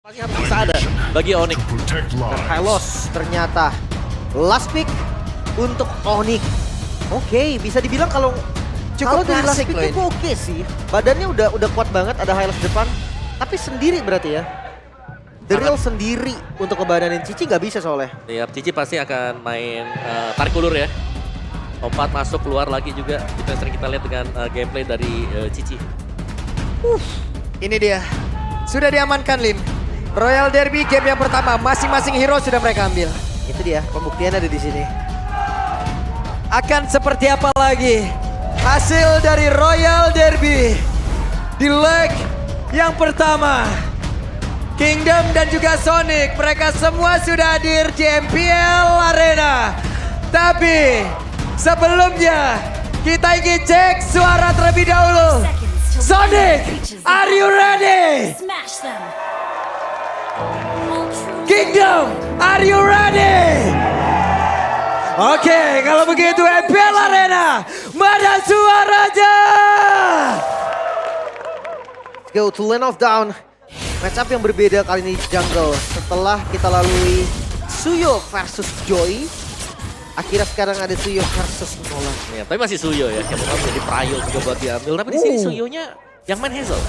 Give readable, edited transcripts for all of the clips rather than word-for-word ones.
Pasti harus bisa ada bagi Onyx. Hylos ternyata last pick untuk Onyx. Oke, bisa dibilang kalau dari last klasik pick loh itu oke sih. Badannya udah kuat banget, ada Hylos depan. Tapi sendiri berarti ya. The Real sendiri untuk ngebadanin Cici nggak bisa soalnya. Iya, Cici pasti akan main tarik ulur ya. Lompat masuk keluar lagi juga. Kita sering kita lihat dengan gameplay dari Cici. Ini dia, sudah diamankan Lim. Royal Derby game yang pertama, masing-masing hero sudah mereka ambil. Itu dia, pembuktiannya ada di sini. Akan seperti apa lagi hasil dari Royal Derby di leg yang pertama? Kingdom dan juga Sonic, mereka semua sudah hadir di MPL Arena. Tapi sebelumnya kita ingin cek suara terlebih dahulu. Sonic, are you ready? Smash them. Kingdom, are you ready? Oke, kalau begitu MPL Arena, mana suaranya? Let's go to Lane of Down. Matchup yang berbeda kali ini di jungle. Setelah kita lalui Suyo versus Joy. Akhirnya sekarang ada Suyo versus Nolan. Ya, tapi masih Suyo ya. Yang bakal menjadi Prayo juga buat diambil. Tapi di sini Suyonya yang main Hazel.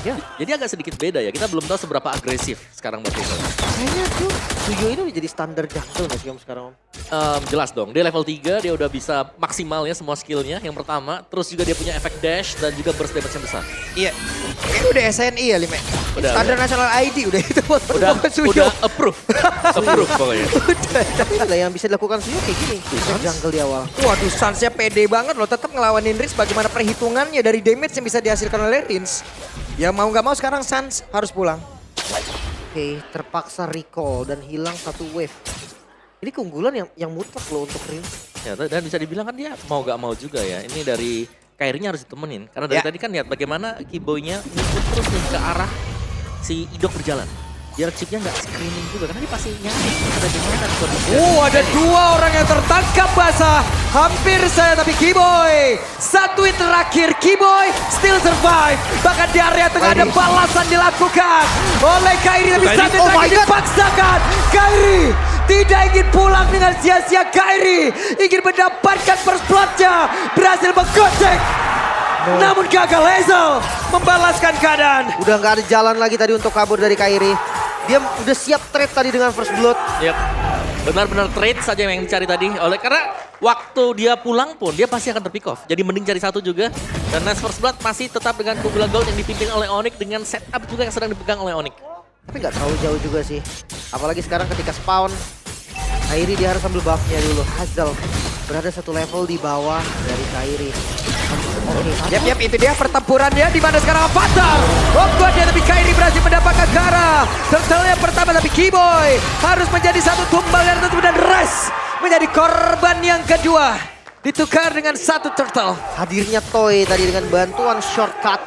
Ya, jadi agak sedikit beda ya. Kita belum tahu seberapa agresif sekarang buat Hazel. Kayaknya tuh Suyo ini udah jadi standar jungle nggak sih Om sekarang Om? Jelas dong, dia level 3, dia udah bisa maksimal ya semua skillnya yang pertama. Terus juga dia punya efek dash dan juga burst damage yang besar. Iya, ini udah SNI ya Lime. Udah, Standar nasional ID udah itu. Udah approve. Approve pokoknya. Tapi nggak yang bisa dilakukan Suyo kayak gini. Jungle di awal. Waduh, Sansnya pede banget loh, tetap ngelawanin Riz. Bagaimana perhitungannya dari damage yang bisa dihasilkan oleh Rins. Ya mau nggak mau sekarang Sans harus pulang. Oke, terpaksa recall dan hilang satu wave. Ini keunggulan yang mutlak loh untuk Rim. Ya, dan bisa dibilang kan dia mau gak mau juga ya. Ini dari Kairi-nya harus ditemenin. Karena dari Ya. tadi kan lihat bagaimana Keyboy-nya ngikut terus nih ke arah si Idok berjalan. Jarak chipnya nggak screening juga karena dia pasti nyari ada di mana kondisinya. Ada dua orang yang tertangkap basah. Hampir saya tapi Keyboy. Satu hit terakhir Keyboy still survive. Bahkan di area tengah ada balasan dilakukan oleh Kairi. Tapi satu lagi dipaksakan. Kairi tidak ingin pulang dengan sia-sia. Kairi ingin mendapatkan first blood-nya. Berhasil menggocek. Namun gagal Hazel membalaskan keadaan. Udah nggak ada jalan lagi tadi untuk kabur dari Kairi. Dia udah siap trade tadi dengan first blood. Yap. Benar-benar trade saja yang dicari tadi. Karena waktu dia pulang pun dia pasti akan terpick off. Jadi mending cari satu juga. Dan Nice First Blood masih tetap dengan keunggulan gold yang dipimpin oleh Onyx dengan setup juga yang sedang dipegang oleh Onyx. Tapi nggak terlalu jauh juga sih. Apalagi sekarang ketika spawn. Kairi dia harus ambil buffnya dulu. Hazel berada satu level di bawah dari Kairi. Oke, Yap, itu dia pertempurannya di mana sekarang Avatar. Dia tapi Kairi berhasil mendapatkan Gara. Turtle yang pertama tapi Keyboy harus menjadi satu tumbal yang tentu dan Res menjadi korban yang kedua. Ditukar dengan satu Turtle. hadirnya Toy tadi dengan bantuan shortcut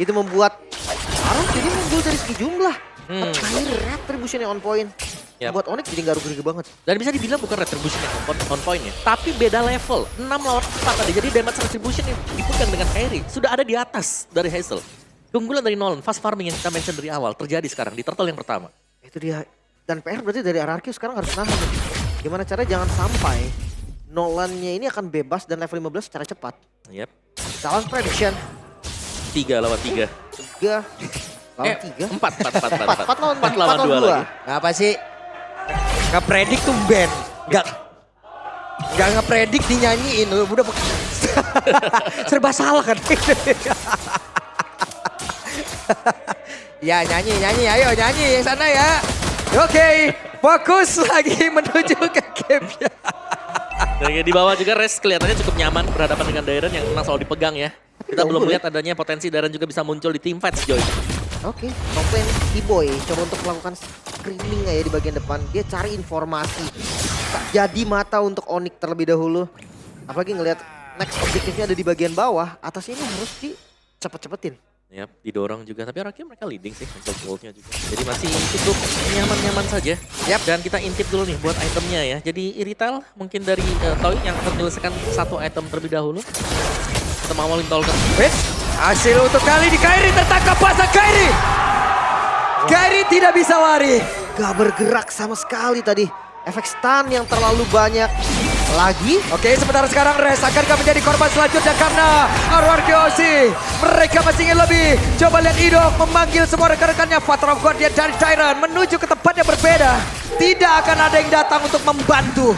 itu membuat sekarang jadi unggul dari segi jumlah. Tapi Kairi retribution yang on point. Yap. Buat Onyx jadi nggak rugi banget. Dan bisa dibilang bukan retribution yang on point ya. Tapi beda level. 6 lawan 4 tadi. Jadi damage retribution yang dipegang dengan Kairi sudah ada di atas dari Hazel. Keunggulan dari Nolan, fast farming yang kita mention dari awal terjadi sekarang di turtle yang pertama. Itu dia. Dan PR berarti dari RRQ sekarang harus nahan. Gimana caranya jangan sampai Nolannya ini akan bebas dan level 15 secara cepat. Yap. Salah prediction. 3 lawan 3. 3 lawan 3. 4 lawan 4 lawan 2 lagi. Apa sih? Nge-predik tuh band. Gak nge-predik dinyanyiin. Udah serba salah kan. Ya nyanyi, ayo nyanyi yang sana ya. Oke, fokus lagi menuju ke game-nya. Dan di bawah juga Res kelihatannya cukup nyaman berhadapan dengan Dairen yang memang selalu dipegang ya. Kita belum melihat adanya potensi Dairen juga bisa muncul di team fights Joy. Oke, komplain Keyboy coba untuk melakukan screening ya di bagian depan. Dia cari informasi. Tak jadi mata untuk Onyx terlebih dahulu. Apalagi ngelihat next objektifnya ada di bagian bawah. Atas ini harus dicepet-cepetin. Yap, didorong juga. Tapi akhirnya mereka leading sih untuk goldnya juga. Jadi masih cukup nyaman-nyaman saja. Yap. Dan kita intip dulu nih buat itemnya ya. Jadi Irital mungkin dari Toy yang akan menyelesaikan satu item terlebih dahulu. Kita mengawalin Tolkien. Hasil untuk kali di Kairi tertangkap basah Kairi. Kairi tidak bisa lari. Gak bergerak sama sekali tadi. Efek stun yang terlalu banyak. Lagi. Oke, sementara sekarang Res akankah menjadi korban selanjutnya karena Arkeosi. Mereka masih ingin lebih. Coba lihat Idok memanggil semua rekan-rekannya. Father of God dari Tyrant menuju ke tempat yang berbeda. Tidak akan ada yang datang untuk membantu.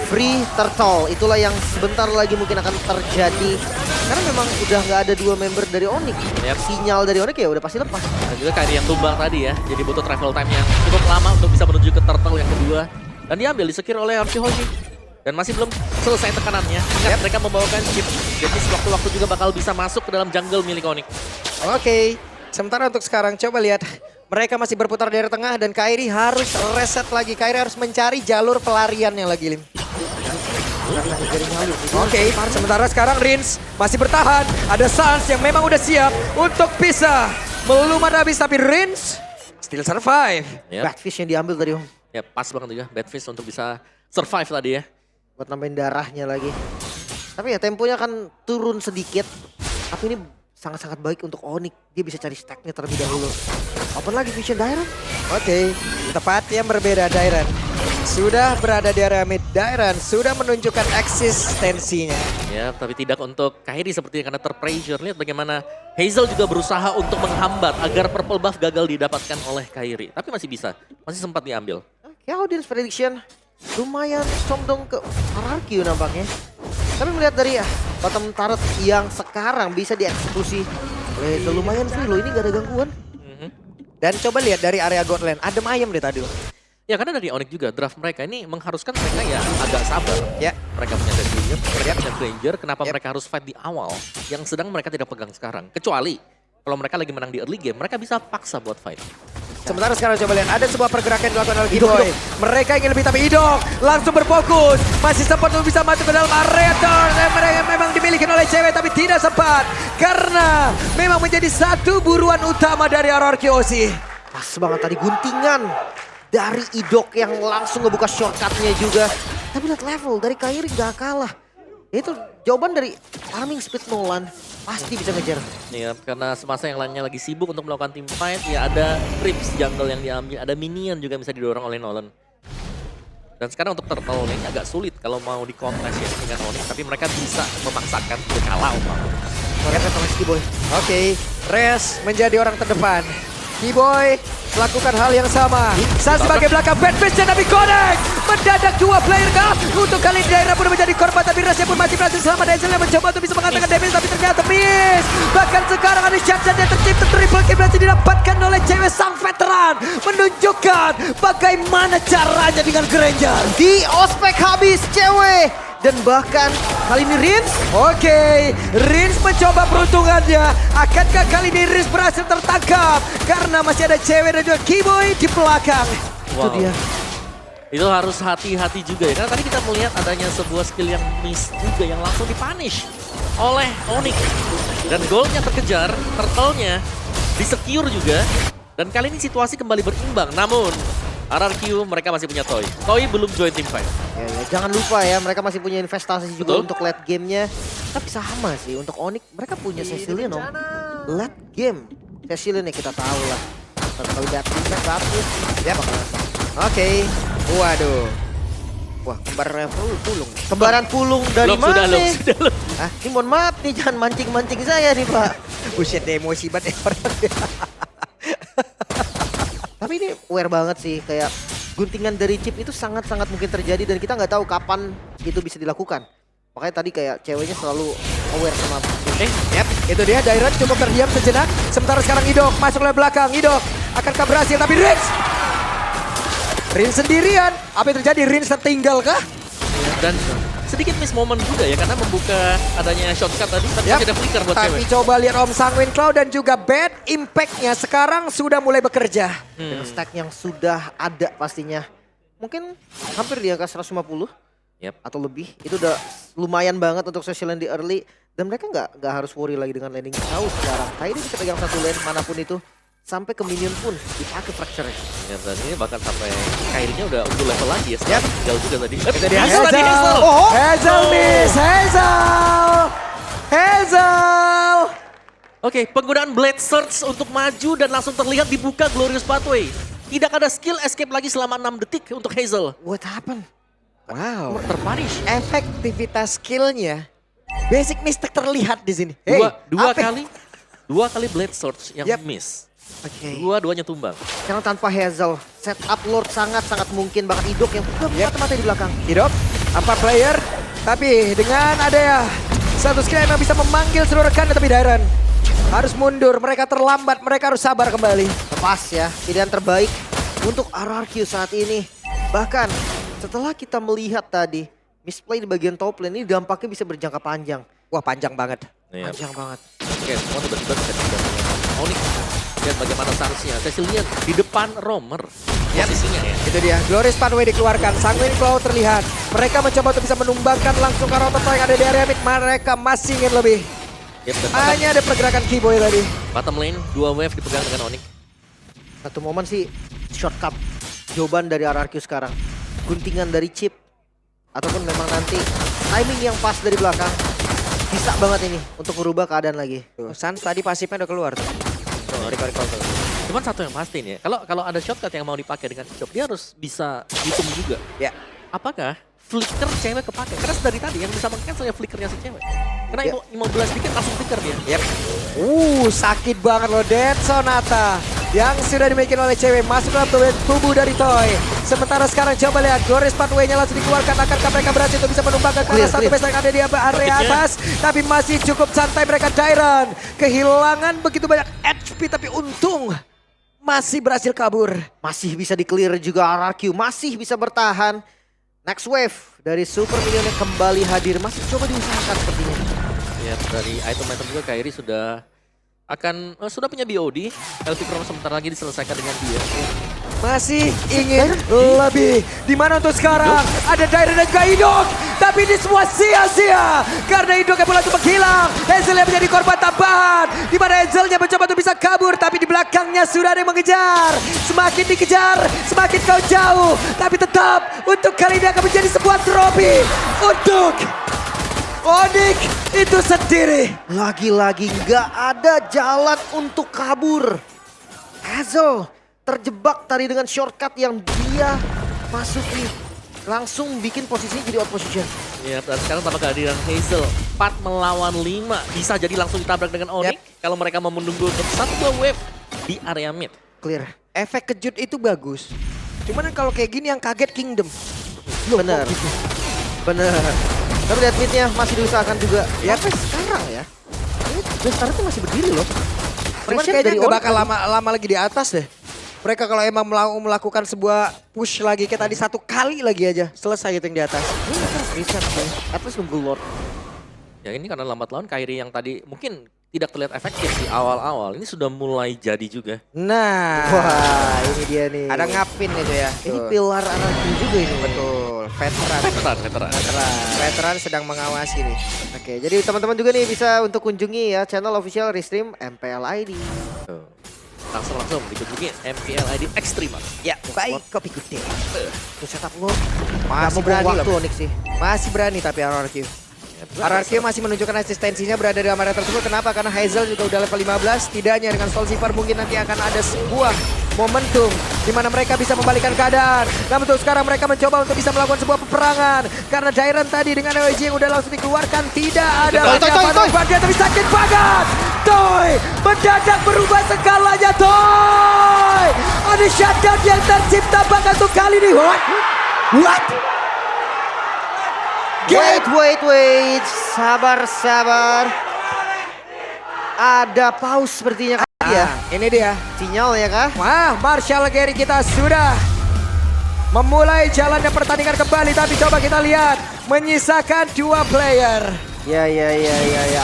Free Turtle, itulah yang sebentar lagi mungkin akan terjadi. Karena memang udah nggak ada dua member dari Onyx. Yap. Sinyal dari Onyx ya udah pasti lepas. Dan juga Kairi yang tumbang tadi ya. Jadi butuh travel time yang cukup lama untuk bisa menuju ke turtle yang kedua. Dan diambil, disekir oleh Arkeosi. Dan masih belum selesai tekanannya. Ingat mereka membawakan chip. Jadi sewaktu-waktu juga bakal bisa masuk ke dalam jungle milik Onyx. Oke, sementara untuk sekarang coba lihat. Mereka masih berputar dari tengah dan Kairi harus reset lagi. Kairi harus mencari jalur pelariannya lagi, Lim. Oke, sementara sekarang Rins masih bertahan. Ada Sans yang memang udah siap untuk bisa melumat habis. Tapi Rins still survive. Yep. Backfish yang diambil tadi Om. Ya pas banget juga Badfish untuk bisa survive tadi ya. Buat nambahin darahnya lagi. Tapi ya temponya akan turun sedikit. Tapi ini sangat-sangat baik untuk Onyx. Dia bisa cari stacknya terlebih dahulu. Open lagi Vision Dairon. Oke, tempat yang berbeda Dairon. Sudah berada di area mid. Dairon sudah menunjukkan eksistensinya. Ya, tapi tidak untuk Kairi sepertinya karena terpressure. Lihat bagaimana Hazel juga berusaha untuk menghambat agar purple buff gagal didapatkan oleh Kairi. Tapi masih bisa, masih sempat diambil. Oke, audience prediction. Lumayan condong ke hierarki nampaknya. Tapi melihat dari bottom turret yang sekarang bisa dieksekusi. Lumayan free loh, ini gak ada gangguan. Dan coba lihat dari area Godland. Adem ayem deh tadi loh. Ya karena dari Onyx juga draft mereka ini mengharuskan mereka ya agak sabar. Ya. Mereka punya Death mereka punya Granger, kenapa mereka harus fight di awal yang sedang mereka tidak pegang sekarang. Kecuali kalau mereka lagi menang di early game, mereka bisa paksa buat fight. Sementara sekarang coba lihat, ada sebuah pergerakan yang dilakukan oleh Giboy. Mereka ingin lebih tapi Idok langsung berfokus. Masih sempat untuk bisa masuk ke dalam area turn. Mereka memang dimiliki oleh cewek tapi tidak sempat. Karena memang menjadi satu buruan utama dari Arkeosi. Pas banget tadi guntingan dari Idok yang langsung ngebuka shortcutnya juga. Tapi lihat level dari Kairi gak kalah. Itu jawaban dari farming speed Nolan. Pasti bisa ngejar. Ya, karena semasa yang lainnya lagi sibuk untuk melakukan team fight, ya ada creeps jungle yang diambil, ada minion juga bisa didorong oleh Nolan. Dan sekarang untuk turtle ini agak sulit kalau mau di-contest ya dengan Onyx, tapi mereka bisa memaksakan untuk kalah umpama. Oke, Res menjadi orang terdepan. Kiboy melakukan hal yang sama. Saat sebagai belakang Badfish dan Nabi Connect. Mendadak dua player kah? Untuk kali ini daerah pun menjadi korban. Tapi Resnya pun masih berhasil selamat. Denzel yang mencoba untuk bisa mengatakan damage. Tapi ternyata miss. Bahkan sekarang ada shot-shot yang tercipta. Triple kill berhasil didapatkan oleh cewek sang veteran. Menunjukkan bagaimana caranya dengan Granger. Di ospek habis cewek. Dan bahkan kali ini Rins. Oke, Rins mencoba peruntungannya. Akankah kali ini Rins berhasil tertangkap? Karena masih ada cewek dan juga Kiboy di belakang. Itu dia. Itu harus hati-hati juga ya. Karena tadi kita melihat adanya sebuah skill yang miss juga yang langsung dipunish oleh Onyx. Dan goalnya terkejar, turtle-nya di-secure juga. Dan kali ini situasi kembali berimbang. Namun RRQ mereka masih punya Toy. Toy belum join team fight. Ya, jangan lupa ya, mereka masih punya investasi juga Betul. untuk late game-nya. Tapi sama sih, untuk Onyx mereka punya Cecilion Om. Late game. Cecilion ya kita tahu lah. Kalau Beatrice kan bagus. Ya Oke, waduh. Wah, kembar pulung. Kembaran pulung dari Lok, mana? sudah, Lok, nih? sudah, Lok. Ah, ini mohon maaf nih, jangan mancing-mancing saya nih Pak. Buset deh, emosi banget ya orang. Tapi ini aware banget sih, kayak guntingan dari chip itu sangat-sangat mungkin terjadi dan kita nggak tahu kapan itu bisa dilakukan. Makanya tadi kayak ceweknya selalu aware sama Yap, itu dia Dairon cukup terdiam sejenak. Sementara sekarang Idok masuk ke belakang. Idok akankah berhasil tapi Rins sendirian. Apa yang terjadi? Rins tertinggal kah? Dan sedikit miss moment juga ya karena membuka adanya shortcut tadi. Tapi Yap. masih ada flicker buat Tapi cewek. coba lihat Om Sanguin Cloud dan juga Bad Impact-nya sekarang sudah mulai bekerja. dengan stack yang sudah ada pastinya. Mungkin hampir di angka 150 Yap. atau lebih. Itu udah lumayan banget untuk Cecilion di early. Dan mereka nggak harus worry lagi dengan landing jauh sekarang. Kayak ini bisa pegang satu lane manapun itu. Sampai ke minion pun dipakai fracture-nya. Ya, dan ini bahkan sampai Kairinya udah unggul level lagi ya. Yap. Tinggal juga tadi. Itu dia Hazel tadi, Hazel. Oh. Hazel miss, Hazel. Oke, penggunaan Blade Surge untuk maju dan langsung terlihat dibuka Glorious Pathway. Tidak ada skill escape lagi selama 6 detik untuk Hazel. What happened? Wow. Terpunish. Efektivitas skillnya. Basic mistake terlihat di sini. Dua kali Blade Surge yang miss. Oke. Dua-duanya tumbang. Sekarang tanpa Hazel, setup Lord sangat-sangat mungkin. Bahkan Idok yang mata-mata di belakang. Hidop, 4 player. Tapi dengan ada ya satu skill yang bisa memanggil seluruh rekan, tapi Dairon harus mundur. Mereka terlambat, mereka harus sabar kembali. Pas ya, pilihan terbaik untuk RRQ saat ini. Bahkan setelah kita melihat tadi, misplay di bagian top lane ini dampaknya bisa berjangka panjang. Wah, panjang banget. Iya. Panjang banget. Oke, semua tiba-tiba bisa didapat Onyx. Lihat bagaimana seharusnya. Saya lihat di depan Romer. Posisinya ya. Itu dia, Glorious Pathway dikeluarkan, Sanguine Claw terlihat. Mereka mencoba untuk bisa menumbangkan langsung ke Rototo yang ada di area mid. Mereka masih ingin lebih. Yep, dan Hanya ada pergerakan Keyboy tadi. bottom lane, 2 wave dipegang dengan Onyx. Satu momen sih shortcut jawaban dari RRQ sekarang. Guntingan dari chip. Ataupun memang nanti timing yang pas dari belakang. Bisa banget ini untuk merubah keadaan lagi. Sans tadi pasifnya udah keluar tuh. Recall tuh. Cuman satu yang pasti nih ya, kalau ada shortcut yang mau dipakai dengan chop, dia harus bisa hitung juga. Ya. Apakah flicker cewek kepake? Karena dari tadi yang bisa meng-cancel ya flickernya si cewek. Karena 15 dikit langsung flicker dia. Yep. Sakit banget loh Dead Sonata yang sudah dimiliki oleh cewek masuk dalam tubuh dari Toy. Sementara sekarang coba lihat Glorious Pathway-nya langsung dikeluarkan. Akankah mereka berhasil untuk bisa menumbangkan karena satu base yang ada di area atas. Tapi masih cukup santai mereka. Dairon kehilangan begitu banyak HP tapi untung masih berhasil kabur. Masih bisa di-clear juga RRQ. Masih bisa bertahan. Next wave dari Super Minion yang kembali hadir. Masih coba diusahakan sepertinya. Ya, dari item-item juga Kairi sudah sudah punya BOD. Elvi Chrono sebentar lagi diselesaikan dengan dia. Masih ingin lebih. Dimana untuk sekarang ada Dairon dan juga Idok. Tapi ini semua sia-sia. Karena Idok yang mulai menghilang. Hazel yang menjadi korban tambahan. Dimana Hazelnya mencoba untuk bisa kabur. Tapi di belakangnya sudah ada yang mengejar. Semakin dikejar, semakin kau jauh. Tapi tetap untuk kali ini akan menjadi sebuah trofi. Untuk Onyx itu sendiri. Lagi-lagi nggak ada jalan untuk kabur. Hazel terjebak tadi dengan shortcut yang dia masuki. Langsung bikin posisinya jadi out position. Ya, dan sekarang tanpa kehadiran Hazel, 4 melawan 5. Bisa jadi langsung ditabrak dengan Onyx. Kalau mereka mau menunggu untuk 1-2 wave di area mid. Clear. Efek kejut itu bagus. Cuman kalau kayak gini yang kaget Kingdom. Bener. Bener. Tapi lihat midnya masih diusahakan juga. Ya. Sampai sekarang ya. Ini Destartnya masih berdiri loh. Cuman Pressure kayaknya dari nggak Onyx bakal lama lagi di atas deh. Mereka kalau emang melakukan sebuah push lagi kayak tadi 1 kali lagi aja. Selesai gitu yang di atas. Ini mereka harus reset sih. At least nunggu Lord. Ya ini karena lambat laun Kairi yang tadi mungkin tidak terlihat efektif di awal-awal. Ini sudah mulai jadi juga. Nah. Wah, ini dia nih. Ada ngapin itu ya. Ini Tuh. pilar anarki juga ini. Betul. Veteran sedang mengawasi nih. Oke, jadi teman-teman juga nih bisa untuk kunjungi ya channel official Restream MPL ID. Tuh. Langsung dikunjungi MPL ID Extreme. Ya, baik kopi gede. Tuh setup Lord. Masih Nggak mau berani buang waktu loh. Onyx sih. Masih berani tapi RRQ. RRQ masih menunjukkan eksistensinya berada dalam area tersebut. Kenapa? Karena Hazel juga udah level 15. Tidaknya dengan Soul Silver mungkin nanti akan ada sebuah momentum di mana mereka bisa membalikkan keadaan. Namun untuk sekarang mereka mencoba untuk bisa melakukan sebuah peperangan. Karena Dairon tadi dengan AWG yang udah langsung dikeluarkan. Tidak ada apa-apa dia tapi sakit banget. Toy mendadak berubah segalanya Toy. Ada shutdown yang tercipta bahkan untuk kali ini. What? Wait. Sabar. Ada pause sepertinya kali ya. Ini dia. Sinyal ya kah? Wah, Marshall Gary kita sudah memulai jalannya pertandingan kembali. Tapi coba kita lihat, menyisakan 2 player. Ya.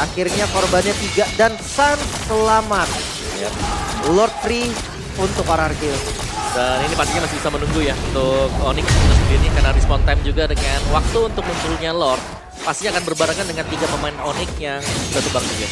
Akhirnya korbannya 3 dan Sun selamat. Yep. Lord free untuk RRQ. Dan ini pastinya masih bisa menunggu ya untuk Onyx sendiri karena respawn time juga dengan waktu untuk munculnya Lord. Pastinya akan berbarengan dengan 3 pemain Onyx yang sudah tumbang juga.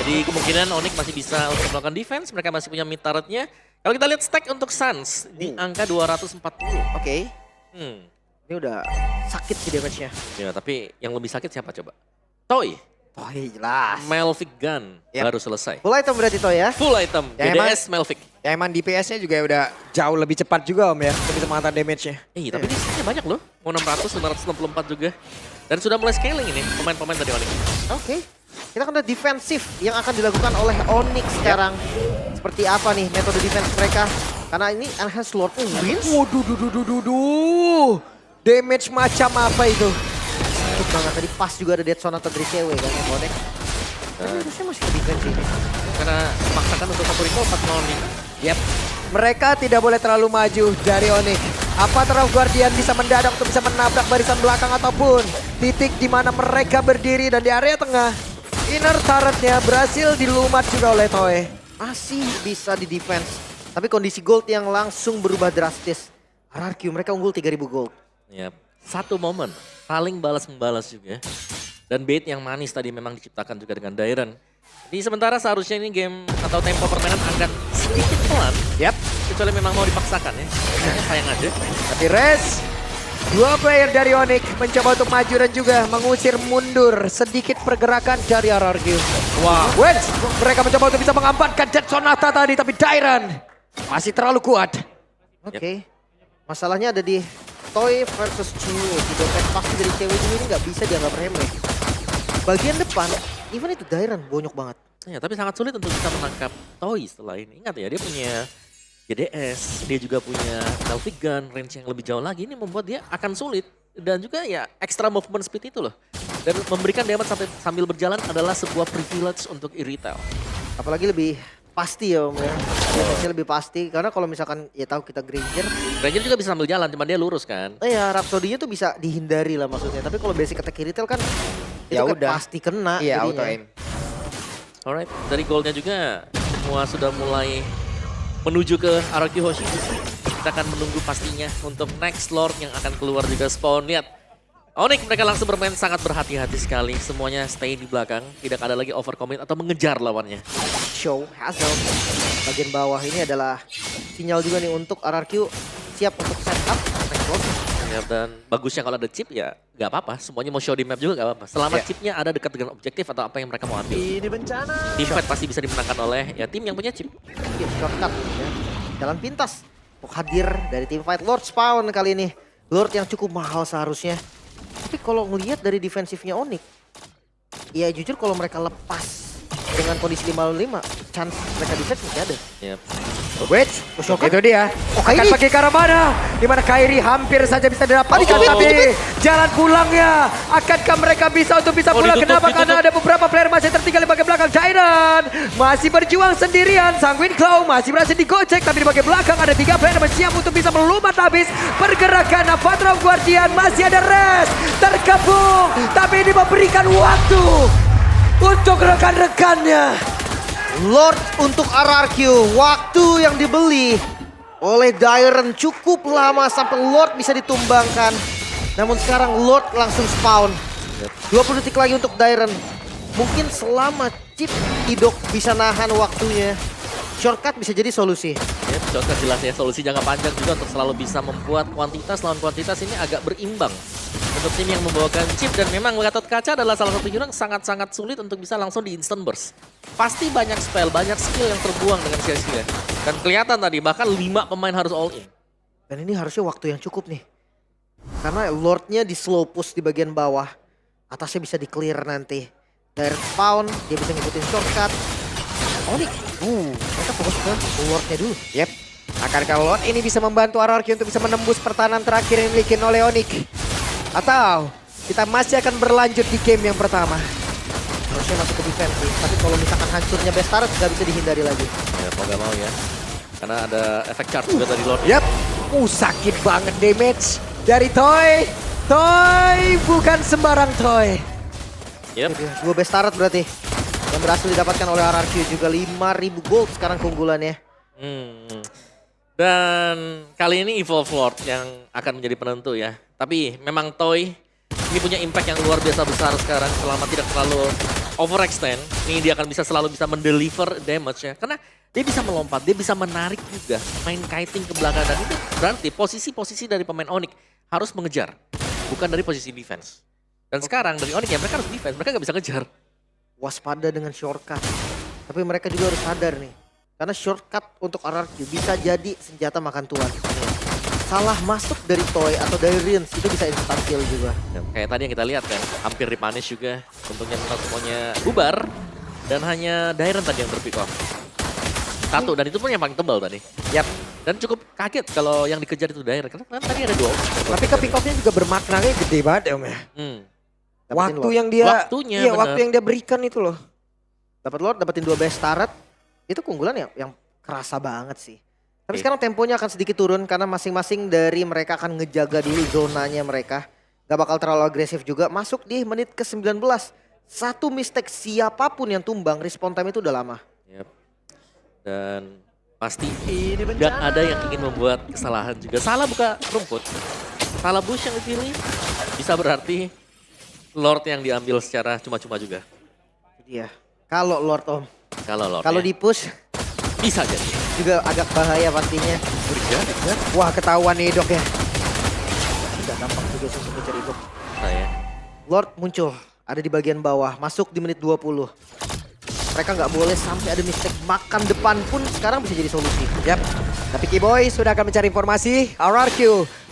Jadi kemungkinan Onyx masih bisa untuk melakukan defense, mereka masih punya mid turretnya. Kalau kita lihat stack untuk Suns di angka 240. Oke. Ini udah sakit sih damage-nya. Ya, tapi yang lebih sakit siapa coba? Toy. Oh jelas. Melvic Gun Yap. baru selesai. Full item berarti Toy ya. Full item, Ya, BDS Melvic. Ya emang DPS-nya juga udah jauh lebih cepat juga Om ya. Untuk bisa mengatakan damage-nya. Tapi di sini banyak loh. Mau 600, 564 juga. Dan sudah mulai scaling ini pemain-pemain dari Onyx. Oke. Kita akan lihat defensif yang akan dilakukan oleh Onyx sekarang. Seperti apa nih metode defense mereka. Karena ini Enhanced Lord wins. Waduh. Damage macam apa itu? Sakit banget. Tadi pas juga ada Dead Sonata dari cewek kan ya Onyx. Tapi harusnya masih defense ini. Karena memaksakan untuk satu recall 4 lawan 5. Yap. Mereka tidak boleh terlalu maju dari Onyx. Apa Terang Guardian bisa mendadak untuk bisa menabrak barisan belakang ataupun titik di mana mereka berdiri dan di area tengah. Inner turretnya berhasil dilumat juga oleh Toy. Masih bisa di defense. Tapi kondisi gold yang langsung berubah drastis. RRQ mereka unggul 3000 gold. Yap. Satu momen saling balas-membalas juga. Dan bait yang manis tadi memang diciptakan juga dengan Dairen. Di sementara seharusnya ini game atau tempo permainan akan sedikit pelan. Yap. Kecuali memang mau dipaksakan ya. Sayang aja. Tapi Res, dua player dari Onyx mencoba untuk maju dan juga mengusir mundur sedikit pergerakan dari RRQ. Wah. Wens, mereka mencoba untuk bisa mengamankan Dead Sonata tadi, tapi Dairen masih terlalu kuat. Oke. Masalahnya ada di Toy versus Cewek. Di dompet pasti dari cewek ini nggak bisa dianggap remeh. Bagian depan, even itu Dairen bonyok banget. Ya, tapi sangat sulit untuk bisa menangkap Toy setelah ini. Ingat ya, dia punya GDS, dia juga punya Melvic Gun, range yang lebih jauh lagi. Ini membuat dia akan sulit. Dan juga ya extra movement speed itu loh. Dan memberikan damage sambil berjalan adalah sebuah privilege untuk Irithel. Apalagi lebih pasti ya Om ya. Defense-nya lebih pasti. Karena kalau misalkan ya tahu kita Granger. Ranger juga bisa sambil jalan, cuma dia lurus kan. Ya Rhapsody-nya tuh bisa dihindari lah maksudnya. Tapi kalau basic attack Irithel kan Ya itu kan udah. pasti kena. Iya, jadinya. auto aim. Alright, dari goalnya juga semua sudah mulai menuju ke RRQ Hoshi. Kita akan menunggu pastinya untuk next Lord yang akan keluar juga spawn. Lihat, Onyx mereka langsung bermain sangat berhati-hati sekali. Semuanya stay di belakang, tidak ada lagi overcommit atau mengejar lawannya. Show Hazel. Bagian bawah ini adalah sinyal juga nih untuk RRQ siap untuk setup next Lord. Ya, dan bagusnya kalau ada chip ya nggak apa-apa. Semuanya mau show di map juga nggak apa-apa. Selama Ya. chipnya ada dekat dengan objektif atau apa yang mereka mau ambil. Ini bencana. Team fight pasti bisa dimenangkan oleh ya tim yang punya chip. Iya, shortcut ya. Jalan pintas untuk hadir dari tim fight Lord Spawn kali ini. Lord yang cukup mahal seharusnya. Tapi kalau ngelihat dari defensifnya Onyx, ya jujur kalau mereka lepas dengan kondisi 5-5, chance mereka defense masih ada. Yap. Wait, Shortcut? itu dia. Oh, Akan Kairi. pergi ke arah mana? Di mana Kairi hampir saja bisa didapatkan, Oh, tapi jalan pulangnya. Akankah mereka bisa untuk bisa Oh, pulang? ditutup, Kenapa? Karena ditutup. ada beberapa player masih tertinggal di bagian belakang. Dairen masih berjuang sendirian. Sanguine Claw masih berhasil digocek, tapi di bagian belakang ada 3 player yang siap untuk bisa melumat habis pergerakan Avatar of Guardian. Masih ada Res terkepung, tapi ini memberikan waktu untuk rekan-rekannya. Lord untuk RRQ, waktu yang dibeli oleh Dairen cukup lama sampai Lord bisa ditumbangkan. Namun sekarang Lord langsung spawn. 20 detik lagi untuk Dairen. Mungkin selama chip Idok bisa nahan waktunya, shortcut bisa jadi solusi. Ya, contoh jelas ya, solusi jangka panjang juga untuk selalu bisa membuat kuantitas lawan kuantitas ini agak berimbang. Untuk tim yang membawakan chip dan memang Gatot Kaca adalah salah satu hero yang sangat-sangat sulit untuk bisa langsung di instant burst. Pasti banyak spell, banyak skill yang terbuang dengan sia-sia. Dan kelihatan tadi bahkan 5 pemain harus all in. Dan ini harusnya waktu yang cukup nih. Karena Lordnya di slow push di bagian bawah. Atasnya bisa di clear nanti. Dairen spawn, dia bisa ngikutin shortcut. Onyx, mereka fokus ke Lordnya dulu. Yep. Akankah Lord ini bisa membantu RRQ untuk bisa menembus pertahanan terakhir yang dimiliki oleh Onyx? Atau kita masih akan berlanjut di game yang pertama? Harusnya masuk ke defense sih. Tapi kalau misalkan hancurnya Bestaret nggak bisa dihindari lagi. Ya mau gak mau ya. Karena ada efek charge juga dari Lord. Yap. Sakit banget damage dari Toy. Toy bukan sembarang Toy. Yep. Dua Bestaret berarti. Yang berhasil didapatkan oleh RRQ juga 5.000 gold sekarang keunggulannya. Dan kali ini Evolve Lord yang akan menjadi penentu ya. Tapi memang Toy ini punya impact yang luar biasa besar sekarang selama tidak terlalu overextend. Ini dia akan bisa selalu bisa mendeliver damage ya. Karena dia bisa melompat, dia bisa menarik juga. Main kiting ke belakang dan itu berarti posisi-posisi dari pemain Onyx harus mengejar. Bukan dari posisi defense. Dan sekarang dari Onyx ya mereka harus defense, mereka nggak bisa ngejar. waspada dengan shortcut. Tapi mereka juga harus sadar nih. Karena shortcut untuk RRQ bisa jadi senjata makan tuan. Salah masuk dari Toy atau dari Rins itu bisa instant kill juga. Ya, kayak tadi yang kita lihat kan, hampir repunish juga. Untungnya semuanya bubar. Dan hanya Dairen tadi yang terpick off. Satu, dan itu pun yang paling tebal tadi. Yap. Dan cukup kaget kalau yang dikejar itu Dairen. Karena kan tadi ada 2 opsi. Tapi ke pick off-nya juga bermaknanya gede banget ya Om ya. Dapetin Waktu Lord. yang dia, Waktunya, iya bener. waktu yang dia berikan itu loh. Dapat Lord, dapetin 2 best turret. Itu keunggulan ya yang kerasa banget sih. Tapi Oke. sekarang temponya akan sedikit turun karena masing-masing dari mereka akan ngejaga dulu zonanya mereka. Gak bakal terlalu agresif juga. Masuk di menit ke-19. Satu mistake siapapun yang tumbang, respawn time itu udah lama. Yep. Dan pasti tidak ada yang ingin membuat kesalahan juga. Salah buka rumput, salah bush yang dipilih, bisa berarti Lord yang diambil secara cuma-cuma juga. Iya. Kalau Lord Om, Kalau Lord kalau di push bisa jadi. juga agak bahaya pastinya. Berjadi kan? Wah ketahuan nih dok ya. Tidak gampang juga sih untuk mencari itu. Saya. Lord muncul, ada di bagian bawah, masuk di menit 20. Mereka nggak boleh sampai ada mistake makan depan pun sekarang bisa jadi solusi. Yap. Tapi Kiboy sudah akan mencari informasi. RRQ.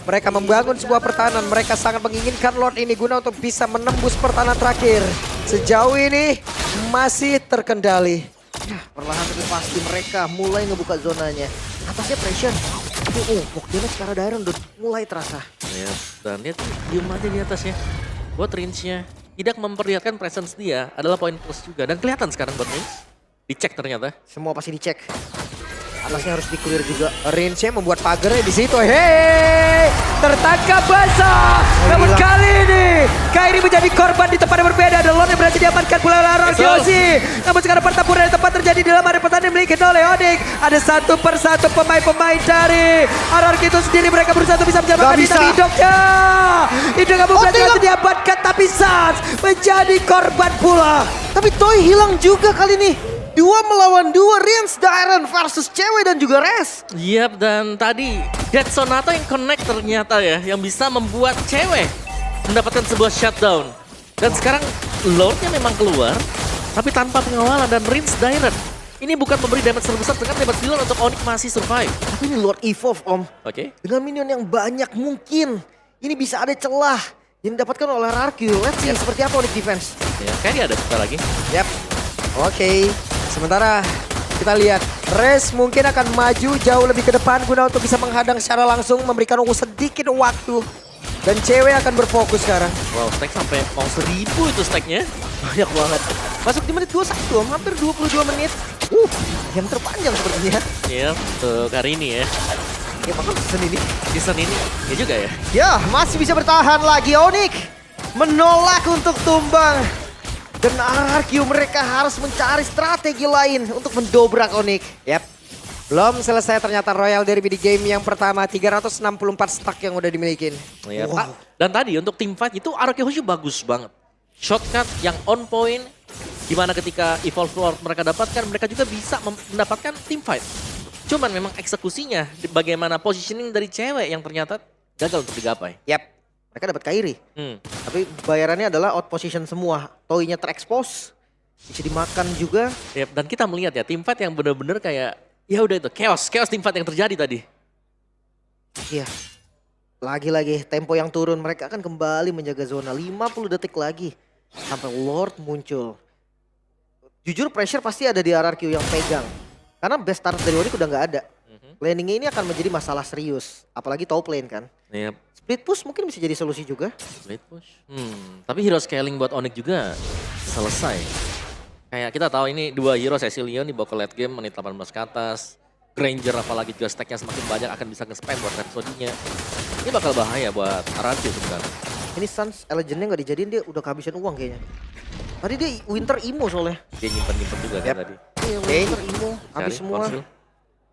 Mereka membangun sebuah pertahanan. Mereka sangat menginginkan Lord ini guna untuk bisa menembus pertahanan terakhir. Sejauh ini masih terkendali. Ya, perlahan tapi pasti mereka mulai ngebuka zonanya. Atasnya pressure. Tapi walk damage ke arah Dairen udah mulai terasa. Ya, dan dia tuh diem aja di atasnya. Buat range-nya tidak memperlihatkan presence dia adalah poin plus juga. Dan kelihatan sekarang buat range. Dicek ternyata. Semua pasti dicek. Atasnya harus di-clear juga. Range-nya membuat pagarnya di situ. Hei, tertangkap basah. Namun hilang. kali ini Kairi menjadi korban di tempat yang berbeda. Dan Lord yang berhasil diamankan pula oleh RRQ. Namun sekarang pertempuran yang tepat terjadi di dalam area pertandingan dimiliki oleh Onyx. Ada satu persatu pemain-pemain dari RRQ itu sendiri. Mereka berusaha untuk bisa menyelamatkan Gak diri. bisa. Tapi hidupnya itu gak berhasil diamankan. Tapi Sans menjadi korban pula. Tapi Toy hilang juga kali ini. 2 melawan 2, Rins, Dairen versus cewek dan juga Res. Yap, dan tadi Dead Sonata yang connect ternyata ya. Yang bisa membuat cewek mendapatkan sebuah shutdown. Dan sekarang Lordnya memang keluar. Tapi tanpa pengawalan dan Rins Dairen. Ini bukan memberi damage terbesar dengan damage dealer untuk Onyx masih survive. Tapi ini Lord Evolve Om. Oke. Dengan minion yang banyak mungkin. Ini bisa ada celah yang didapatkan oleh RRQ. Let's see seperti apa Onyx defense. Ya, kayaknya ada sebentar lagi. Yap. Oke. Sementara kita lihat Res mungkin akan maju jauh lebih ke depan guna untuk bisa menghadang secara langsung, memberikan sedikit waktu. Dan cewek akan berfokus sekarang. Wow, stack sampai mau 1000 itu stacknya. Banyak banget. Masuk di menit 21 Om, hampir 22 menit. Yang terpanjang sepertinya. Iya, untuk hari ini ya. Ya bahkan season ini. Season ini, ya juga ya. Ya masih bisa bertahan lagi Onyx. Menolak untuk tumbang. Dan RRQ mereka harus mencari strategi lain untuk mendobrak Onyx. Yap. Belum selesai ternyata Royal Derby di game yang pertama. 364 stack yang udah dimiliki. Ya, Wow. Pak. Dan tadi untuk team fight itu RRQ Hushu bagus banget. Shortcut yang on point. Dimana ketika Evolve Lord mereka dapatkan, mereka juga bisa mendapatkan team fight. Cuman memang eksekusinya, bagaimana positioning dari cewek yang ternyata gagal untuk digapai. Yap. Mereka dapat Kairi. Tapi bayarannya adalah out position semua. Toy-nya terekspos. Bisa dimakan juga. Ya, dan kita melihat ya team fight yang benar-benar kayak ya udah itu chaos team fight yang terjadi tadi. Iya. Lagi-lagi tempo yang turun. Mereka akan kembali menjaga zona. 50 detik lagi. Sampai Lord muncul. Jujur pressure pasti ada di RRQ yang pegang. Karena best start dari Onyx udah nggak ada. Laningnya ini akan menjadi masalah serius. Apalagi top lane kan. Yep. Split push mungkin bisa jadi solusi juga. Split push. Tapi hero scaling buat Onyx juga selesai. Kayak kita tahu ini 2 hero Cecilion dibawa ke late game menit 18 ke atas. Granger apalagi juga stacknya semakin banyak akan bisa nge-spam buat Rhapsody-nya. Ini bakal bahaya buat RRQ sebenarnya. Ini Sans Legend-nya nggak dijadiin, dia udah kehabisan uang kayaknya. Tadi dia Winter Imo soalnya. Dia nyimpen-nyimpen juga kan tadi. Iya, Winter Imo. Habis semua. Konsil.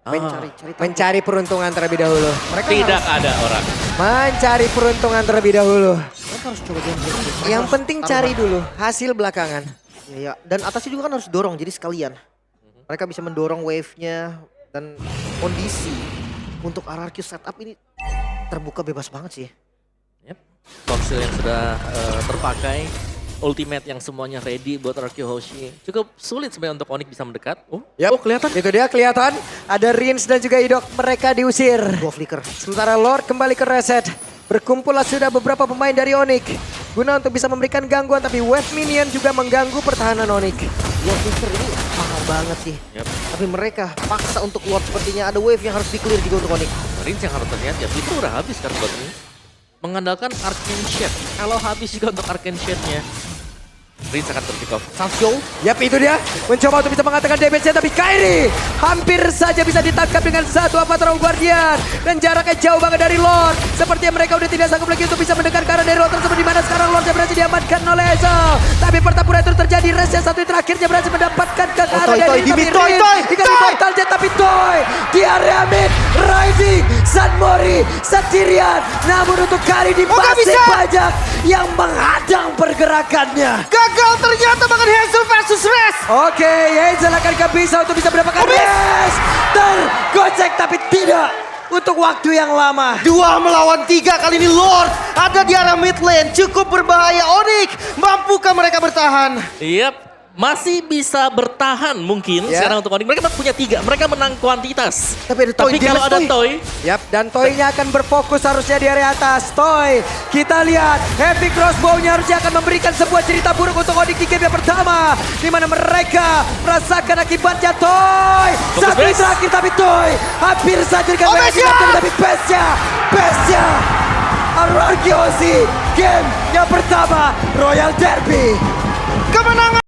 Cari Mencari peruntungan terlebih dahulu. Mereka Tidak harus, ada orang. Mencari peruntungan terlebih dahulu. mereka harus coba gambling. Yang penting cari dulu, hasil belakangan. Iya, ya. Dan atasnya juga kan harus dorong, jadi sekalian. Mereka bisa mendorong wave-nya dan kondisi untuk RRQ setup ini terbuka bebas banget sih. Yep. Konsil yang sudah terpakai. ultimate yang semuanya ready buat Rocky Hoshi. Cukup sulit sebenarnya untuk Onyx bisa mendekat. Oh, Yap. oh kelihatan. Itu dia kelihatan. Ada Rins dan juga Idok. Mereka diusir. Dua flicker. Sementara Lord kembali ke reset. Berkumpullah sudah beberapa pemain dari Onyx. Guna untuk bisa memberikan gangguan. Tapi wave minion juga mengganggu pertahanan Onyx. Ya flicker ini mahal banget sih. Yap. Tapi mereka paksa untuk keluar sepertinya ada wave yang harus di-clear juga untuk Onyx. Rins yang harus terlihat ya, itu udah habis kan buat ini. Mengandalkan Arcane Shade. Kalau habis juga untuk Arcane Shade-nya, Rins akan terpick off. Sancho, Yap, itu dia. Mencoba untuk bisa mengatakan damage-nya. Tapi Kairi hampir saja bisa ditangkap dengan satu Avatar Guardian. Dan jaraknya jauh banget dari Lord. Sepertinya mereka udah tidak sanggup lagi untuk bisa mendekat ke arah dari Lord tersebut. Dimana sekarang Lord berhasil diamankan oleh Ezel. Tapi pertempuran itu terjadi. Race yang satu terakhirnya berhasil mendapatkan ke arah Toy, dari Toy, di mid, Toy, Toy, dikasih Toy. Mortal Jet. Tapi Toy di area mid. Rising San Mori sendirian. Namun untuk kali ini nggak masih bisa. banyak yang menghadang pergerakannya. gagal ternyata bahkan Hazel versus Rest. Oke, Hazel akan bisa untuk bisa mendapatkan rest. Tergocek tapi tidak untuk waktu yang lama. 2 melawan 3 kali ini Lord ada di arah mid lane. Cukup berbahaya Onyx. Mampukah mereka bertahan? Yap, masih bisa bertahan mungkin Ya. sekarang untuk Onyx. Mereka punya 3, mereka menang kuantitas. Tapi ada Toy, Tapi kalau damage ada Toy. Toy, Yap, dan Toy-nya akan berfokus harusnya di area atas. Toy, kita lihat Heavy Crossbow-nya harusnya akan memberikan sebuah cerita buruk untuk Onyx di game yang pertama. Di mana mereka merasakan akibatnya Toy. Fokus Satu base. terakhir tapi Toy hampir saja Oh, base-nya! tapi base-nya. Rocky Hoshi game yang pertama Royal Derby. Kemenangan